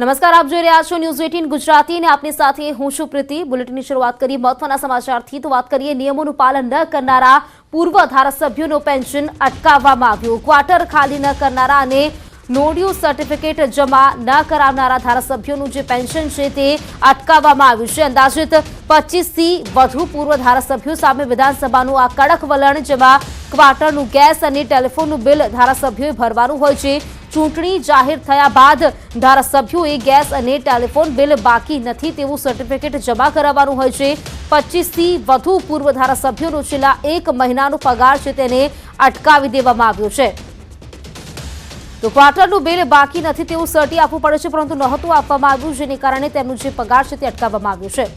નમસ્કાર, આપ જોઈ રહ્યા છો ન્યૂઝ 18 ગુજરાતી અને આપની સાથે હું છું પ્રીતિ। બુલેટિનની શરૂઆત કરી મહત્વના સમાચારથી। તો વાત કરીએ નિયમોનું પાલન ન કરનારા પૂર્વ ધારાસભ્યોનું પેન્શન અટકાવવામાં આવ્યું। ક્વાર્ટર ખાલી ન કરનારા અને નો ડ્યુ સર્ટિફિકેટ જમા ન કરાવનારા ધારાસભ્યોનું જે પેન્શન છે તે અટકાવવામાં આવ્યું છે। અંદાજિત 25 થી વધુ પૂર્વ ધારાસભ્યો સામે વિધાનસભાનું આ કડક વલણ, જેમાં ક્વાર્ટરનું ગેસ અને ટેલિફોનનું બિલ ધારાસભ્યોએ ભરવાનું હોય છે। ચૂંટણી જાહેર થયા બાદ ધારાસભ્યોએ ગેસ અને ટેલિફોન બિલ બાકી નથી તેવું સર્ટિફિકેટ જમા કરાવવાનું હોય છે। 25 થી વધુ પૂર્વ ધારાસભ્યોનો છેલ્લા 1 મહિનાનો પગાર છે તેને અટકાવી દેવામાં આવ્યો છે। તો ક્વાર્ટરનું બિલ બાકી નથી તેવું સર્ટી આપવું પડે છે, પરંતુ નહોતું આપવામાં આવ્યું, જેને કારણે તેમનું જે પગાર છે તે અટકાવવામાં આવ્યો છે।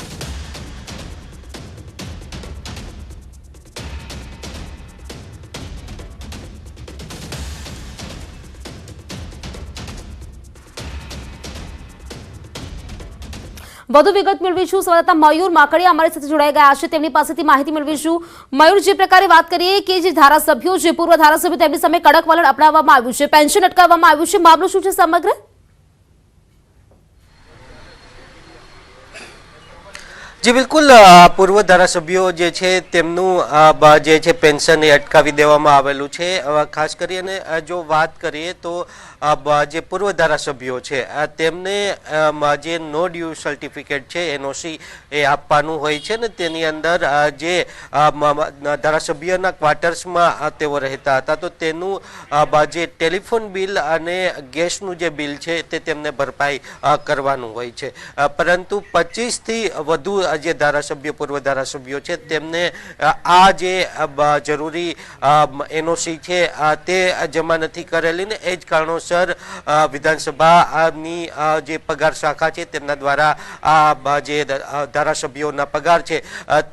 વધુ વિગત મેળવીશું સંવાદદાતા મયુર માકડિયા અમારી સાથે જોડાઈ ગયા છે, તેમની પાસેથી માહિતી મેળવીશું। મયુર, જે પ્રકારે વાત કરીએ કે જે ધારાસભ્યો છે, પૂર્વ ધારાસભ્યો, તેમની સામે કડક વલણ અપનાવવામાં આવ્યું છે, પેન્શન અટકાવવામાં આવ્યું છે, મામલો શું છે સમગ્ર? जी बिल्कुल, पूर्व धारासभ्यो जे छे तेमनुं जे छे पेन्शन ए अटकावी देवामां आवेलुं छे। खास करीने जो बात करीए तो जे पूर्व धारासभ्यो छे तेमने जे नो ड्यू सर्टिफिकेट छे एनओसी ए आपवानुं होय छे ने तेनी अंदर जे धारासभ्यना क्वार्टर्समां तेओ रहेता हता तो तेनुं जे टेलिफोन बिल अने गैसनुं जे बिल छे ते तेमने भरपाई करवानुं होय छे। परंतु 25 थी वधु जे धारासभ्य पूर्व धारासभ्यो छे तेमने आ जे जरूरी एनओसी छे ते जमा नथी करेली ने एज कारणोसर विधानसभानी जे पगार शाखा छे तेमना द्वारा आ जे धारासभ्योना पगार छे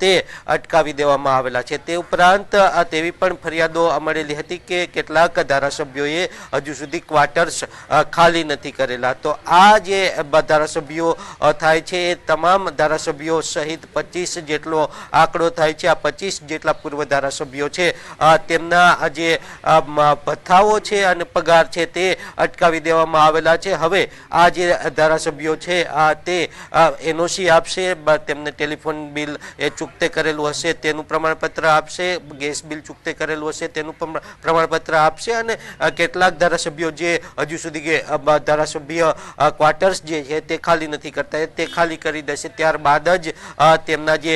ते अटकावी देवामां आवेला छे। ते उपरांत तेवी पण फरियादो मळेली हती के केटलाक धारासभ्योए हजू सुधी क्वार्टर्स खाली नथी करेला। तो आ जे धारासभ्यो थाय छे तमाम धारासभ्यो सहित 25 जेटलो आंकड़ो थाय छे। आ 25 जेटला पूर्व धारासभ्यो छे तेमना जे भथ्थाओ छे अने पगार छे ते अटकावी देवामां आवेला छे। हवे आ जे धारासभ्यो छे ते एनओसी आपशे, तेमने टेलिफोन बिल ए चूकते करेलुं हशे तेनुं प्रमाणपत्र आपशे, गैस बिल चूकते करेलुं हशे तेनुं प्रमाणपत्र आपशे अने केटलाक धारासभ्यो जे हजू सुधी धारासभ्य क्वार्टर्स जे छे ते खाली नथी करता ते खाली करी देशे। त्यारबाद ज तेमना जे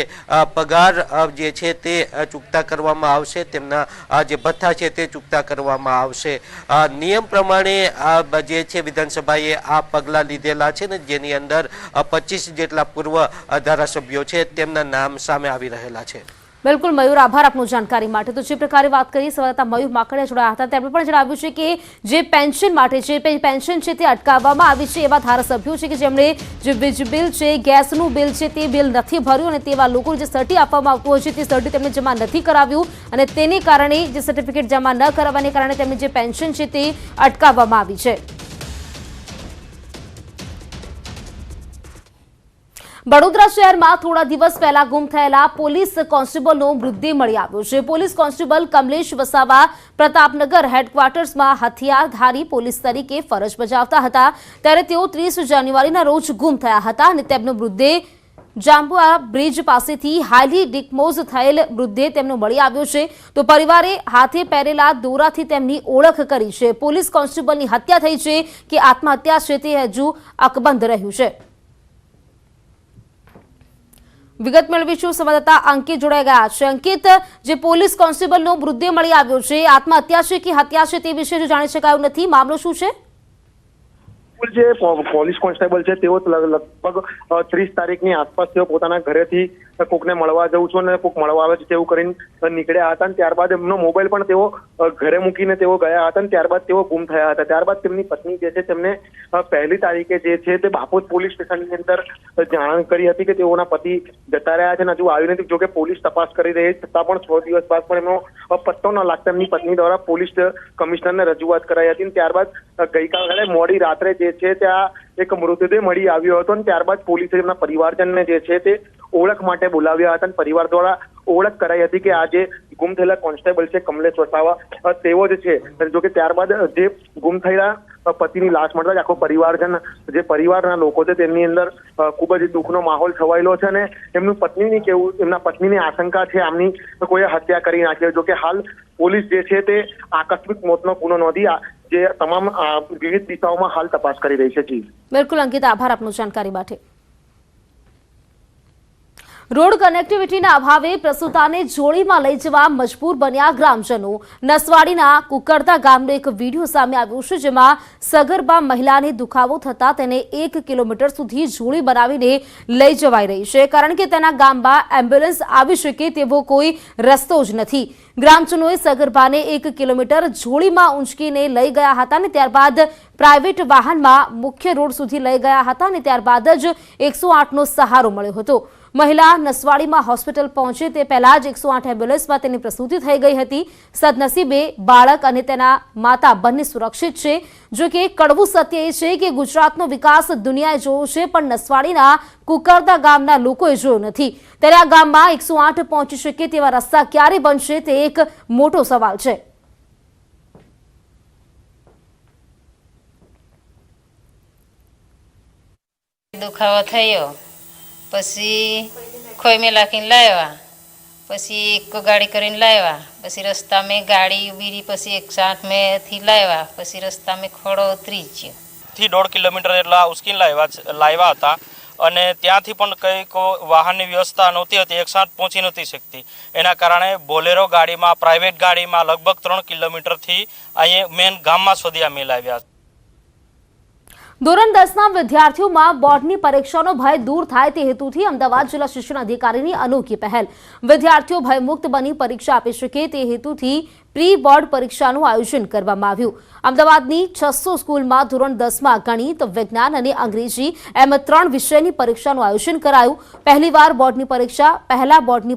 पगार जे छे ते चूकता करवामां आवशे, तेमना जे भत्ता छे ते चूकता करवामां आवशे। नियम प्रमाणे जे छे विधानसभाए आ पगला लीधेला छे ने जेनी अंदर 25 जेटला पूर्व धारासभ्यो छे तेमना नाम सामे आवी रहेला छे। बिल्कुल मयूर, आभार आपनो जानकारी માટે। तो જે પ્રકારે વાત કરી સંવાદદાતા મયુર માકડિયા જોડાયા હતા, તેમણે પણ જણાવ્યું છે કે જે પેન્શન માટે છે, પેન્શન છે તે અટકાવવામાં આવી છે। એવા ધારાસભ્યો છે કે જેમણે જે વીજ બિલ છે, ગેસનું બિલ છે તે બિલ નથી ભર્યું અને તેવા લોકો જે સર્ટી આપવામાં આવતું હોય છે તે સર્ટી તેમણે જમા નથી કરાવ્યું અને તેને કારણે જે સર્ટિફિકેટ જમા ન કરાવવાને કારણે તેમની જે પેન્શન છે તે અટકાવવામાં આવી છે। વડોદરા શહેરમાં થોડા દિવસ પહેલા ગુમ થયેલા પોલીસ કોન્સ્ટેબલનો મૃતદેહ મળી આવ્યો છે। પોલીસ કોન્સ્ટેબલ કમલેશ વસાવા પ્રતાપનગર હેડક્વાર્ટર્સમાં હથિયારધારી પોલીસ તરીકે ફરજ બજાવતા હતા, ત્યારે તેઓ 30 જાન્યુઆરીના રોજ ગુમ થયા હતા અને તેમનો મૃતદેહ જાંબુઆ બ્રિજ પાસેથી હાઈલી ડિકમોઝ થયેલ મૃતદેહ તેમનો મળી આવ્યો છે। તો પરિવારે હાથે પહેરેલા દોરાથી તેમની ઓળખ કરી છે। પોલીસ કોન્સ્ટેબલની હત્યા થઈ છે કે આત્મહત્યા છે તે હજુ અકબંધ રહ્યું છે। વિગત મેળવીશું, સંવાદદાતા અંકિત જોડાઈ ગયા છે। અંકિત, જે પોલીસ કોન્સ્ટેબલનો મૃતદેહ મળી આવ્યો છે, આત્મહત્યા છે કે હત્યા છે તે વિશે જો જાણી શકાયું નથી, મામલો શું છે? જે પોલીસ કોન્સ્ટેબલ છે તેઓ લગભગ 30 તારીખની આસપાસ તેઓ પોતાના ઘરેથી કોકને મળવા જવું છું અને કોક મળવા આવે છે તેવું કરીને નીકળ્યા હતા અને ત્યારબાદ એમનો મોબાઈલ પણ તેઓ ઘરે મૂકીને તેઓ ગયા હતા અને ત્યારબાદ તેઓ ગુમ થયા હતા। ત્યારબાદ તેમની પત્ની જે છે તેમને 1 તારીખે જે છે તે બાપોદ પોલીસ સ્ટેશનની અંદર જાણ કરી હતી કે તેઓના પતિ જતા રહ્યા છે અને હજુ આવ્યું નથી। જોકે પોલીસ તપાસ કરી રહી છતાં પણ 6 દિવસ બાદ પણ એમનો પત્તો ન લાગતા એમની પત્ની દ્વારા પોલીસ કમિશનરને રજૂઆત કરાઈ હતી। ત્યારબાદ ગઈકાલે મોડી રાત્રે જે છે ત્યાં એક મૃતદેહ મળી આવ્યો હતો અને ત્યારબાદ પોલીસે એમના પરિવારજનને જે છે તે ઓળખ માટે બોલાવ્યા હતા અને પરિવાર દ્વારા ઓળખ કરાઈ હતી કે આ જે ગુમ થયેલા કોન્સ્ટેબલ છે કમલેશ વસાવા તેઓ જ છે। જો કે ત્યારબાદ જે ગુમ થયેલા પતિની લાશ મળતા જ આખો પરિવારજન જે પરિવારના લોકો છે તેમની અંદર ખૂબ જ દુઃખનો માહોલ છવાયેલો છે અને એમનું પત્નીની કેવું એમના પત્નીની આશંકા છે આમની કોઈએ હત્યા કરી નાખી। જો કે હાલ પોલીસ જે છે તે આકસ્મિક મોતનો ગુનો નોંધી જે તમામ વિવિધ દિશાઓમાં હાલ તપાસ કરી રહી છે। જી બિલકુલ અંકિત, આભાર આપનું જાણકારી માટે। રોડ કનેક્ટિવિટીના અભાવે પ્રસૂતાને જોડીમાં લઈ જવા મજબૂર બન્યા ગ્રામજનો। નસવાડીના કુકરદા ગામનો એક વિડીયો સામે આવ્યો છે જેમાં સગર્ભા મહિલાને દુખાવો થતા તેને 1 કિલોમીટર સુધી જોડી બનાવીને લઈ જવાઈ રહી છે, કારણ કે તેના ગામમાં એમ્બ્યુલન્સ આવી શકે તેવો કોઈ રસ્તો જ નથી। ગ્રામજનોએ સગર્ભાને 1 કિલોમીટર જોડીમાં ઊંચકીને લઈ ગયા હતા અને ત્યારબાદ પ્રાઇવેટ વાહનમાં મુખ્ય રોડ સુધી લઈ ગયા હતા અને ત્યારબાદ જ 108નો સહારો મળ્યો હતો। મહિલા નસવાડીમાં હોસ્પિટલ પહોંચે તે પહેલા જ 108 એમ્બ્યુલન્સમાં તેની પ્રસૂતિ થઈ ગઈ હતી। સદનસીબે બાળક અને તેના માતા બંને સુરક્ષિત છે। જો કે કડવું સત્ય એ છે કે ગુજરાતનો વિકાસ દુનિયાએ જોયો છે પણ નસવાડીના કુકરદા ગામના લોકોએ જોયો નથી। ત્યારે આ ગામમાં 108 પહોંચી શકે તેવા રસ્તા ક્યારે બનશે તે એક મોટો સવાલ છે। દુખાવો થયો પછી ખોઈ લાખીને લાવ્યા, પછી એક ગાડી કરીને લાવ્યા, પછી રસ્તામાં ગાડી ઊભી રહી, પછી 108 મેંથી લાવ્યા, પછી રસ્તામાં ખોડો ઉતરી ગયો। થી 1.5 કિલોમીટર જેટલા ઉસકીને લાવ્યા હતા અને ત્યાંથી પણ કંઈક વાહનની વ્યવસ્થા નહોતી હતી, 108 પહોંચી નહોતી શકતી। એના કારણે બોલેરો ગાડીમાં, પ્રાઇવેટ ગાડીમાં લગભગ 3 કિલોમીટરથી અહીંયા મેન ગામમાં સુધી અમે લાવ્યા। ધોરણ 10ના વિદ્યાર્થીઓમાં બોર્ડની પરીક્ષાનો ભય દૂર થાય તે હેતુથી અમદાવાદ જિલ્લા શિક્ષણ અધિકારીની અનોખી પહેલ। વિદ્યાર્થીઓ ભયમુક્ત બની પરીક્ષા આપી શકે તે હેતુથી પ્રી બોર્ડ પરીક્ષાનું આયોજન કરવામાં આવ્યું। અમદાવાદની 600 સ્કૂલમાં ધોરણ 10માં ગણિત, વિજ્ઞાન અને અંગ્રેજી એમ 3 વિષયની પરીક્ષાનું આયોજન કરાયું। પહેલીવાર બોર્ડની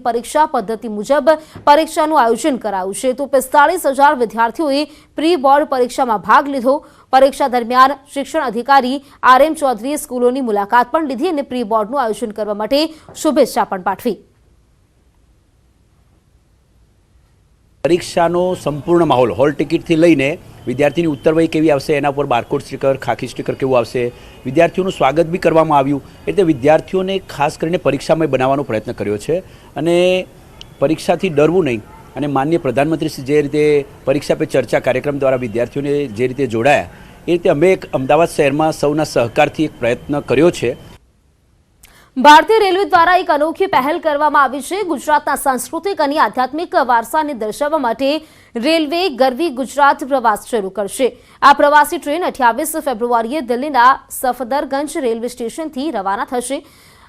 પરીક્ષા પદ્ધતિ મુજબ પરીક્ષાનું આયોજન કરાયું છે તો 45,000 વિદ્યાર્થીઓએ પ્રી બોર્ડ પરીક્ષામાં ભાગ લીધો। પરીક્ષા દરમિયાન શિક્ષણ અધિકારી RM ચૌધરીએ સ્કૂલોની મુલાકાત પણ લીધી અને પ્રી બોર્ડનું આયોજન કરવા માટે શુભેચ્છા પણ પાઠવી। પરીક્ષાનો સંપૂર્ણ માહોલ હોલ ટિકિટથી લઈને વિદ્યાર્થીની ઉત્તરવહી કેવી આવશે, એના પર બારકોડ સ્ટીકર, ખાખી સ્ટીકર કેવું આવશે, વિદ્યાર્થીઓનું સ્વાગત બી કરવામાં આવ્યું। એટલે વિદ્યાર્થીઓને ખાસ કરીને પરીક્ષામય બનાવવાનો પ્રયત્ન કર્યો છે અને પરીક્ષાથી ડરવું નહીં। અને માનનીય પ્રધાનમંત્રી જે રીતે પરીક્ષા પે ચર્ચા કાર્યક્રમ દ્વારા વિદ્યાર્થીઓને જે રીતે જોડાયા એ રીતે અમે એક અમદાવાદ શહેરમાં સૌના સહકારથી એક પ્રયત્ન કર્યો છે। ભારતીય રેલવે દ્વારા એક અનોખી પહેલ કરવામાં આવી છે। ગુજરાતના સાંસ્કૃતિક અને આધ્યાત્મિક વારસાને દર્શાવવા માટે રેલવે ગરવી ગુજરાત પ્રવાસ શરૂ કરશે। આ પ્રવાસી ટ્રેન 28 ફેબ્રુઆરીએ દિલ્હીના સફદરગંજ રેલવે સ્ટેશનથી રવાના થશે।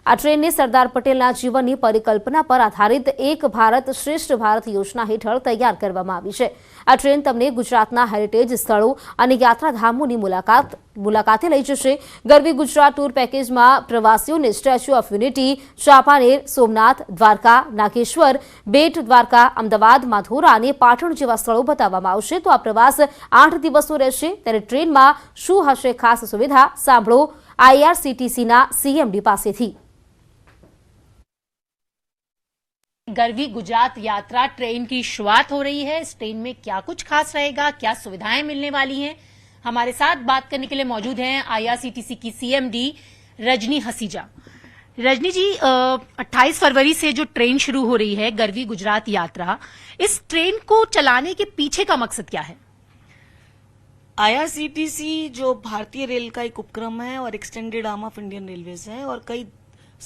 આ ટ્રેનને સરદાર પટેલના જીવનની પરિકલ્પના પર આધારિત એક ભારત શ્રેષ્ઠ ભારત યોજના હેઠળ તૈયાર કરવામાં આવી છે। આ ટ્રેન તમને ગુજરાતના હેરિટેજ સ્થળો અને યાત્રાધામોની મુલાકાતે લઈ જશે। ગરવી ગુજરાત ટૂર પેકેજમાં પ્રવાસીઓને statue of unity, Champaner, Somnath, Dwarka, Nageshwar, Bet Dwarka, Ahmedabad, Modhera અને પાટણ જેવા સ્થળો બતાવવામાં આવશે। તો આ પ્રવાસ 8 દિવસનો રહેશે। ત્યારે ટ્રેનમાં શું હશે ખાસ સુવિધા, સાંભળો IRCTCના CMD પાસેથી। गरवी गुजरात यात्रा ट्रेन की शुरुआत हो रही है। इस ट्रेन में क्या कुछ खास रहेगा, क्या सुविधाएं मिलने वाली हैं, हमारे साथ बात करने के लिए मौजूद हैं IRCTC की CMD रजनी हसीजा। रजनी जी, 28 फरवरी से जो ट्रेन शुरू हो रही है गरवी गुजरात यात्रा, इस ट्रेन को चलाने के पीछे का मकसद क्या है? IRCTC जो भारतीय रेल का एक उपक्रम है और extended arm of Indian railways है और कई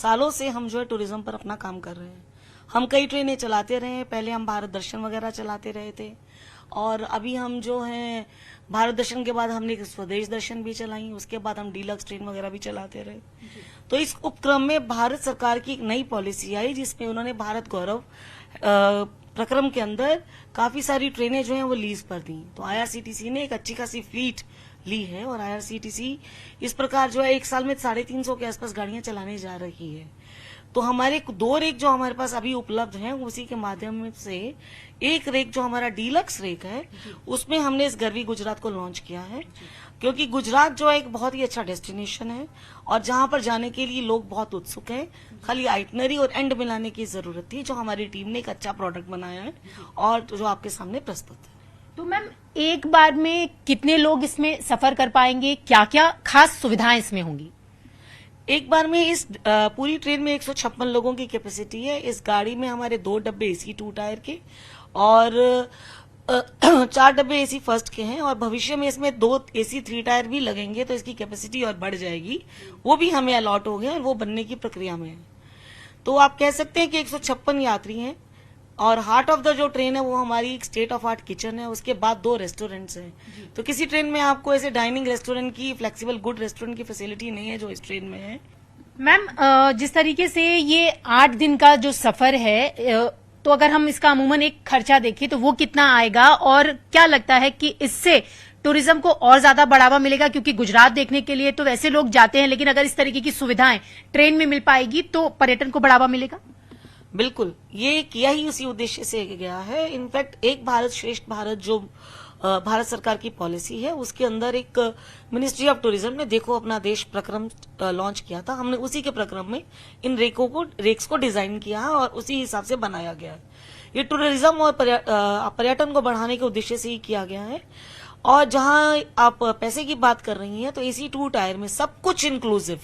सालों से हम जो है टूरिज्म पर अपना काम कर रहे हैं। हम कई ट्रेनें चलाते रहे हैं। पहले हम भारत दर्शन वगैरह चलाते रहे थे और अभी हम जो है भारत दर्शन के बाद हमने स्वदेश दर्शन भी चलाई, उसके बाद हम डीलक्स ट्रेन वगैरह भी चलाते रहे। तो इस उपक्रम में भारत सरकार की एक नई पॉलिसी आई जिसमें उन्होंने भारत गौरव प्रक्रम के अंदर काफी सारी ट्रेनें जो हैं वो लीज पर दी। तो IRCTC ने एक अच्छी खासी फ्लीट ली है और IRCTC इस प्रकार जो है 1 साल में 350 के आसपास गाड़ियां चलाने जा रही है। तो हमारे 2 रेक जो हमारे पास अभी उपलब्ध हैं उसी के माध्यम से एक रेक जो हमारा डीलक्स रेक है उसमें हमने इस गरवी गुजरात को लॉन्च किया है। क्योंकि गुजरात जो है एक बहुत ही अच्छा डेस्टिनेशन है और जहां पर जाने के लिए लोग बहुत उत्सुक हैं। खाली आइटनरी और एंड मिलाने की जरूरत थी, जो हमारी टीम ने एक अच्छा प्रोडक्ट बनाया है और जो आपके सामने प्रस्तुत है। तो मैम, एक बार में कितने लोग इसमें सफर कर पाएंगे, क्या क्या खास सुविधाएं इसमें होंगी? एक बार में इस पूरी ट्रेन में 156 लोगों की कैपेसिटी है। इस गाड़ी में हमारे 2 डब्बे एसी 2 टायर के और 4 डब्बे एसी फर्स्ट के हैं और भविष्य में इसमें 2 एसी 3 टायर भी लगेंगे, तो इसकी कैपेसिटी और बढ़ जाएगी। वो भी हमें अलॉट हो गए और वो बनने की प्रक्रिया में है। तो आप कह सकते हैं कि 156 यात्री हैं और हार्ट ऑफ द जो ट्रेन है वो हमारी एक स्टेट ऑफ आर्ट किचन है, उसके बाद 2 रेस्टोरेंट्स हैं। तो किसी ट्रेन में आपको ऐसे डाइनिंग रेस्टोरेंट की, फ्लेक्सिबल गुड रेस्टोरेंट की फैसिलिटी नहीं है जो इस ट्रेन में है। मैम, जिस तरीके से ये 8 दिन का जो सफर है, तो अगर हम इसका अमूमन एक खर्चा देखें तो वो कितना आएगा और क्या लगता है कि इससे टूरिज्म को और ज्यादा बढ़ावा मिलेगा? क्योंकि गुजरात देखने के लिए तो वैसे लोग जाते हैं, लेकिन अगर इस तरीके की सुविधाएं ट्रेन में मिल पाएगी तो पर्यटन को बढ़ावा मिलेगा। बिल्कुल, ये किया ही उसी उद्देश्य से गया है। इनफैक्ट एक भारत श्रेष्ठ भारत जो भारत सरकार की पॉलिसी है, उसके अंदर एक मिनिस्ट्री ऑफ टूरिज्म ने देखो अपना देश प्रक्रम लॉन्च किया था। हमने उसी के प्रक्रम में इन रेक्स को डिजाइन किया है और उसी हिसाब से बनाया गया है। ये टूरिज्म और पर्यटन को बढ़ाने के उद्देश्य से ही किया गया है। और जहां आप पैसे की बात कर रही हैं, तो एसी 2 टायर में सब कुछ इंक्लूसिव,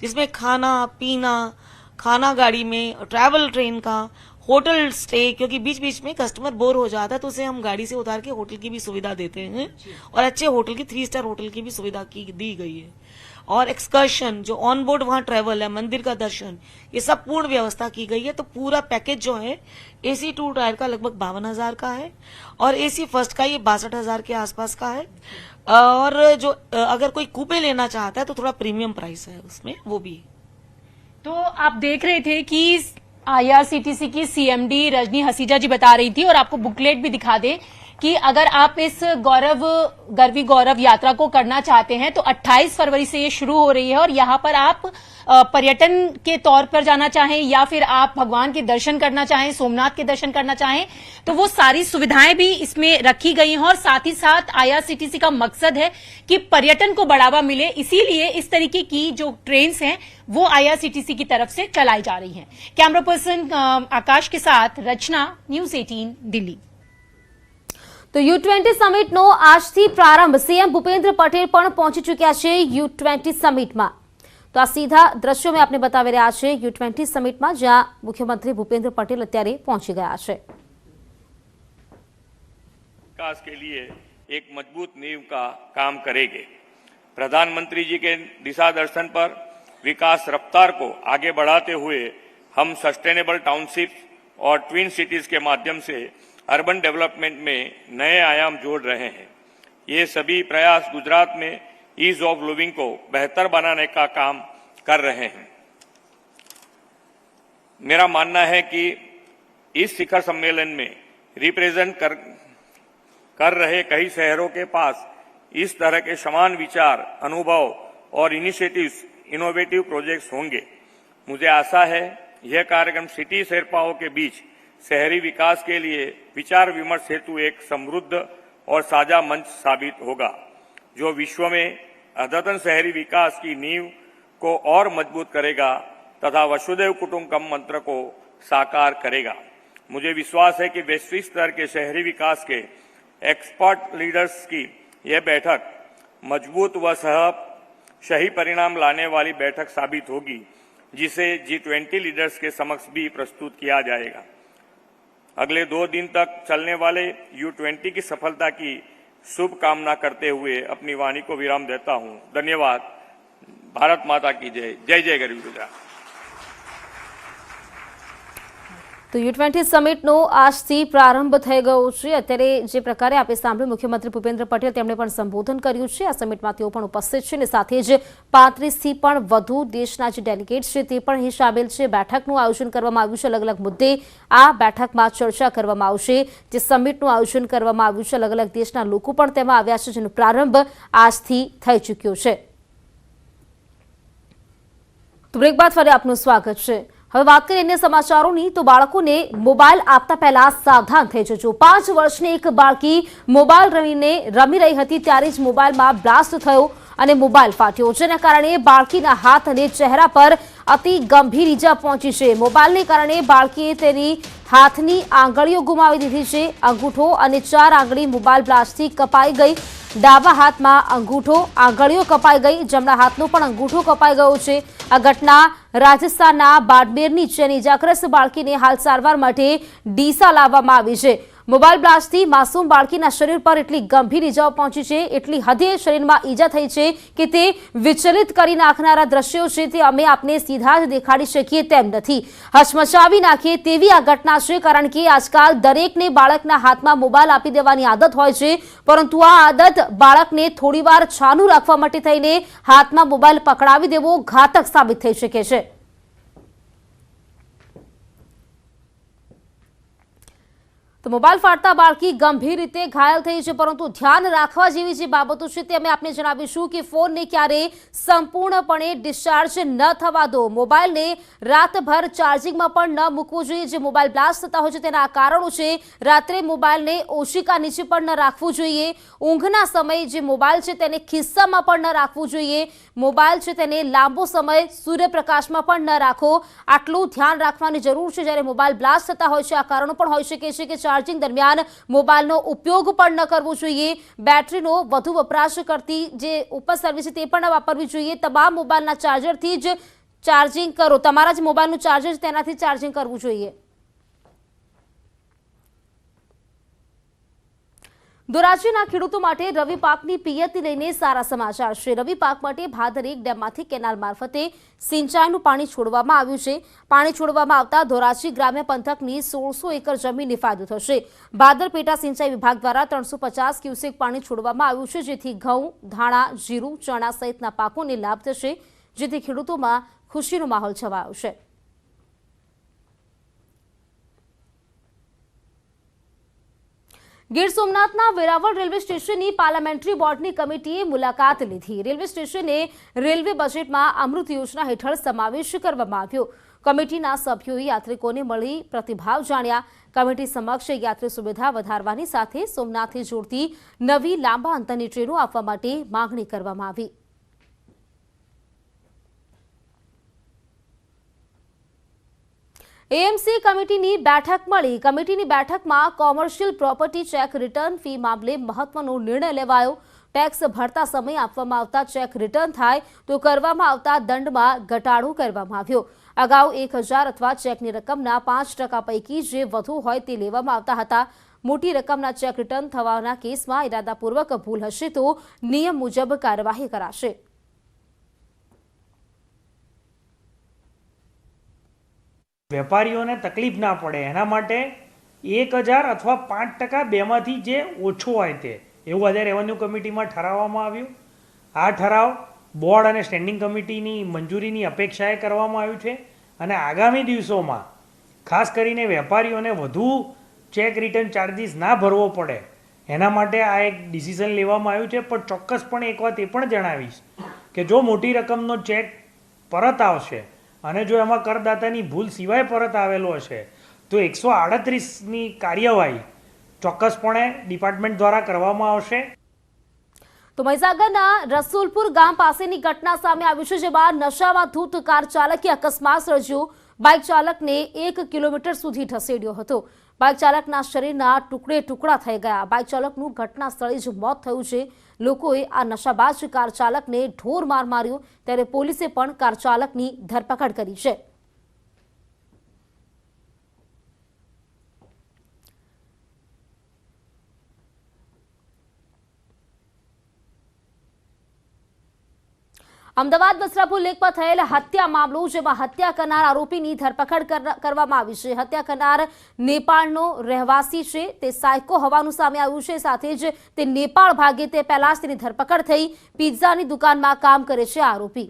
जिसमें खाना पीना, खाना गाड़ी में, ट्रैवल ट्रेन का, होटल स्टे, क्योंकि बीच बीच में कस्टमर बोर हो जाता है तो उसे हम गाड़ी से उतार के होटल की भी सुविधा देते हैं और अच्छे होटल की 3 स्टार होटल की भी सुविधा दी गई है। और एक्सकर्शन, जो ऑन बोर्ड वहां ट्रैवल है, मंदिर का दर्शन, ये सब पूर्ण व्यवस्था की गई है। तो पूरा पैकेज जो है एसी 2 टायर का लगभग 52,000 का है और एसी फर्स्ट का ये 62,000 के आसपास का है। और जो अगर कोई कूपे लेना चाहता है तो थोड़ा प्रीमियम प्राइस है उसमें, वो भी। तो आप देख रहे थे कि आईआरसीटीसी की सीएमडी रजनी हसीजा जी बता रही थी और आपको बुकलेट भी दिखा दें कि अगर आप इस गर्वी गौरव यात्रा को करना चाहते हैं तो 28 फरवरी से ये शुरू हो रही है और यहाँ पर आप पर्यटन के तौर पर जाना चाहें या फिर आप भगवान के दर्शन करना चाहें, सोमनाथ के दर्शन करना चाहें, तो वो सारी सुविधाएं भी इसमें रखी गई हैं। और साथ ही साथ आईआरसीटीसी का मकसद है कि पर्यटन को बढ़ावा मिले, इसीलिए इस तरीके की जो ट्रेन्स हैं वो आईआरसीटीसी की तरफ से चलाई जा रही हैं। कैमरा पर्सन आकाश के साथ रचना, न्यूज 18 दिल्ली। તો U20 સમિટનો આજથી પ્રારંભ સીએમ ભૂપેન્દ્ર પટેલ પણ પહોંચી ચૂક્યા છે U20 સમિટમાં। તો આ સીધા દ્રશ્યો મેં આપને બતાવી રહ્યા છે U20 સમિટમાં, જ્યાં મુખ્યમંત્રી ભૂપેન્દ્ર પટેલ અત્યારે પહોંચી ગયા છે। विकास के लिए एक मजबूत नींव का काम करेंगे। प्रधानमंत्री जी के दिशा दर्शन पर विकास रफ्तार को आगे बढ़ाते हुए हम सस्टेनेबल टाउनशिप और ट्विन सिटीज के माध्यम से अर्बन डेवलपमेंट में नए आयाम जोड़ रहे हैं। ये सभी प्रयास गुजरात में ईज ऑफ लिविंग को बेहतर बनाने का काम कर रहे हैं। मेरा मानना है कि इस शिखर सम्मेलन में रिप्रेजेंट कर रहे कई शहरों के पास इस तरह के समान विचार, अनुभव और इनिशिएटिव्स, इनोवेटिव प्रोजेक्ट्स होंगे। मुझे आशा है यह कार्यक्रम सिटी शेरपाओं के बीच शहरी विकास के लिए विचार विमर्श हेतु एक समृद्ध और साझा मंच साबित होगा, जो विश्व में अद्यतन शहरी विकास की नींव को और मजबूत करेगा तथा वसुधैव कुटुंबकम मंत्र को साकार करेगा। मुझे विश्वास है कि वैश्विक स्तर के शहरी विकास के एक्सपर्ट लीडर्स की यह बैठक मजबूत व सही परिणाम लाने वाली बैठक साबित होगी, जिसे G20 लीडर्स के समक्ष भी प्रस्तुत किया जाएगा। अगले 2 दिन तक चलने वाले U20 की सफलता की शुभकामना करते हुए अपनी वाणी को विराम देता हूं। धन्यवाद। भारत माता की जय। जय जय गरवी गुजरात। તો U20 સમિટનો આજથી પ્રારંભ થઈ ગયો છે। અત્યારે જે પ્રકારે આપણે સાંભળ્યું, મુખ્યમંત્રી ભૂપેન્દ્ર પટેલ તેમણે પણ સંબોધન કર્યું છે। આ સમિટમાં તેઓ પણ ઉપસ્થિત છે અને સાથે જ 35થી પણ વધુ દેશના જે ડેલિગેટ્સ છે તે પણ અહીં સામેલ છે। બેઠકનું આયોજન કરવામાં આવ્યું છે, અલગ અલગ મુદ્દે આ બેઠકમાં ચર્ચા કરવામાં આવશે। જે સમિટનું આયોજન કરવામાં આવ્યું છે, અલગ અલગ દેશના લોકો પણ તેમાં આવ્યા છે, જેનો પ્રારંભ આજથી થઈ ચૂક્યો છે। તો બ્રેક બાદ ફરી આપનું સ્વાગત છે। હવે વાત કરીએ અન્ય સમાચારોની તો બાળકોને મોબાઈલ આપતા પહેલા સાવધાન થઈ જજો। 5 વર્ષની એક બાળકી મોબાઈલ રમી રહી હતી ત્યારે જ મોબાઈલમાં બ્લાસ્ટ થયો અને મોબાઈલ ફાટ્યો, જેના કારણે બાળકીના હાથ અને ચહેરા પર અતિ ગંભીર ઈજા પહોંચી છે। મોબાઈલને કારણે બાળકીએ તેની હાથની આંગળીઓ ગુમાવી દીધી છે। અંગૂઠો અને 4 આંગળી મોબાઈલ બ્લાસ્ટથી કપાઈ ગઈ। ડાબા હાથમાં અંગૂઠો, આંગળીઓ કપાઈ ગઈ, જમણા હાથનો પણ અંગૂઠો કપાઈ ગયો છે। આ ઘટના રાજસ્થાનના બાડમેરની છે। ઇજાગ્રસ્ત બાળકીને હાલ સારવાર માટે ડીસા લાવવામાં આવી છે। મોબાઈલ બ્લાસ્ટથી માસૂમ બાળકીના શરીર પર એટલી ગંભીર ઈજાઓ પહોંચી છે, એટલી હદે શરીરમાં ઈજા થઈ છે કે તે વિચલિત કરી નાખનારા દ્રશ્યો છે તે અમે આપને સીધા જ દેખાડી શકીએ તેમ નથી। હચમચાવી નાખે તેવી આ ઘટના છે, કારણ કે આજકાલ દરેકને બાળકના હાથમાં મોબાઈલ આપી દેવાની આદત હોય છે, પરંતુ આ આદત બાળકને થોડીવાર છાનું રાખવા માટે થઈને હાથમાં મોબાઈલ પકડાવી દેવો ઘાતક સાબિત થઈ શકે છે। તો મોબાઈલ ફાટતા બાળકી ગંભીર રીતે ઘાયલ થઈ છે, પરંતુ ધ્યાન રાખવા જેવી જે બાબતો છે તે અમે આપને જણાવીશું કે ફોનને ક્યારે સંપૂર્ણપણે ડિસ્ચાર્જ ન થવા દો। મોબાઈલને રાતભર ચાર્જિંગમાં પણ ન મૂકવું જોઈએ। જે મોબાઈલ બ્લાસ્ટ થતા હોય છે તેના કારણો છે, રાત્રે મોબાઈલને ઓશિકા નીચે પણ ન રાખવું જોઈએ। ઊંઘના સમયે જે મોબાઈલ છે તેને ખિસ્સામાં પણ ન રાખવું જોઈએ। મોબાઈલ છે તેને લાંબો સમય સૂર્યપ્રકાશમાં પણ ન રાખો, આટલું ધ્યાન રાખવાની જરૂર છે। જ્યારે મોબાઈલ બ્લાસ્ટ થતા હોય છે આ કારણો પણ હોઈ શકે છે કે ચાર્જિંગ દરમિયાન મોબાઈલનો ઉપયોગ પણ ન કરવો જોઈએ। બેટરીનો વધુ વપરાશ કરતી જે ઉપર સર્વિસ છે તે પણ ન વાપરવી જોઈએ। તમામ મોબાઈલના ચાર્જરથી જ ચાર્જિંગ કરો, તમારા જે મોબાઈલનું ચાર્જર છે તેનાથી ચાર્જિંગ કરવું જોઈએ। ધોરાજીના ખેડૂતો માટે રવિ પાકની પિયતને લઈને સારા સમાચાર છે। રવિ પાક માટે ભાદર 1 ડેમમાંથી કેનાલ મારફતે સિંચાઈનું પાણી છોડવામાં આવ્યું છે। પાણી છોડવામાં આવતા ધોરાજી ગ્રામ્ય પંથકની 1600 એકર જમીનને ફાયદો થશે। ભાદર પેટા સિંચાઈ વિભાગ દ્વારા 350 ક્યુસેક પાણી છોડવામાં આવ્યું છે, જેથી ઘઉં, ધાણા, જીરું, ચણા સહિતના પાકોને લાભ થશે, જેથી ખેડૂતોમાં ખુશીનો માહોલ છવાયો છે। ગીર સોમનાથના વેરાવળ રેલવે સ્ટેશનની પાર્લામેન્ટરી બોર્ડની કમિટીએ મુલાકાત લીધી। રેલવે સ્ટેશને રેલવે બજેટમાં અમૃત યોજના હેઠળ સમાવેશ કરવામાં આવ્યો। કમિટીના સભ્યોએ યાત્રિકોને મળી પ્રતિભાવ જાણ્યા। કમિટી સમક્ષ યાત્રી સુવિધા વધારવાની સાથે સોમનાથથી જોડતી નવી લાંબા અંતરની ટ્રેનો આપવા માટે માંગણી કરવામાં આવી। એએમસી કમિટીની બેઠક મળી। કમિટીની બેઠકમાં commercial property cheque return fee મામલે મહત્વનો નિર્ણય લેવાયો। ટેક્સ ભરતા સમયે આપવામાં આવતા ચેક રિટર્ન થાય તો કરવામાં આવતા દંડમાં ઘટાડો કરવામાં આવ્યો। અગાઉ 1000 અથવા ચેકની રકમના 5% પૈકી જે વધુ હોય તે લેવામાં આવતા હતા। મોટી રકમના ચેક રિટર્ન થવાના કેસમાં ઇરાદાપૂર્વક ભૂલ હશે તો નિયમ મુજબ કાર્યવાહી કરાશે। વેપારીઓને તકલીફ ના પડે એના માટે 1000 અથવા 5% બેમાંથી જે ઓછું હોય તે એવું આજે રેવન્યુ કમિટીમાં ઠરાવવામાં આવ્યું। આ ઠરાવ બોર્ડ અને સ્ટેન્ડિંગ કમિટીની મંજૂરીની અપેક્ષાએ કરવામાં આવ્યું છે અને આગામી દિવસોમાં ખાસ કરીને વેપારીઓને વધુ ચેક રિટર્ન ચાર્જીસ ના ભરવો પડે એના માટે આ એક ડિસિઝન લેવામાં આવ્યું છે। પણ ચોક્કસપણે એક વાત એ પણ જણાવીશ કે જો મોટી રકમનો ચેક પરત આવશે અને જો એમાં કરદાતાની ભૂલ સિવાય પરત આવેલો હશે તો 138ની કાર્યવાહી ચોક્કસપણે ડિપાર્ટમેન્ટ દ્વારા કરવામાં આવશે। તો મહીસાગરના રસુલપુર ગામ પાસેની ઘટના સામે આવી છે, જેમાં નશામાં ધૂત કાર ચાલકે અકસ્માત સર્જ્યો। બાઇક ચાલકને 1 કિલોમીટર સુધી ઢસેડ્યો હતો। બાઇક ચાલકના શરીરના ટુકડે ટુકડા થઈ ગયા। બાઇક ચાલકનું ઘટના સ્થળે જ મોત થયું છે। લોકોએ આ નશાબાજ કાર ચાલકને ઢોર માર માર્યો, ત્યારે પોલીસે પણ કાર ચાલકની ધરપકડ કરી છે। અમદાવાદ વસ્ત્રાપુર લેક પર થયેલ હત્યા મામલો, જેમાં હત્યા કરનાર આરોપીની ધરપકડ કરવામાં આવી છે। હત્યા કરનાર નેપાળનો રહેવાસી છે, તે સાયકો હોવાનું સામે આવ્યું છે। સાથે જ તે નેપાળ ભાગે તે પહેલા જ તેની ધરપકડ થઈ। પિઝાની દુકાનમાં કામ કરે છે આરોપી।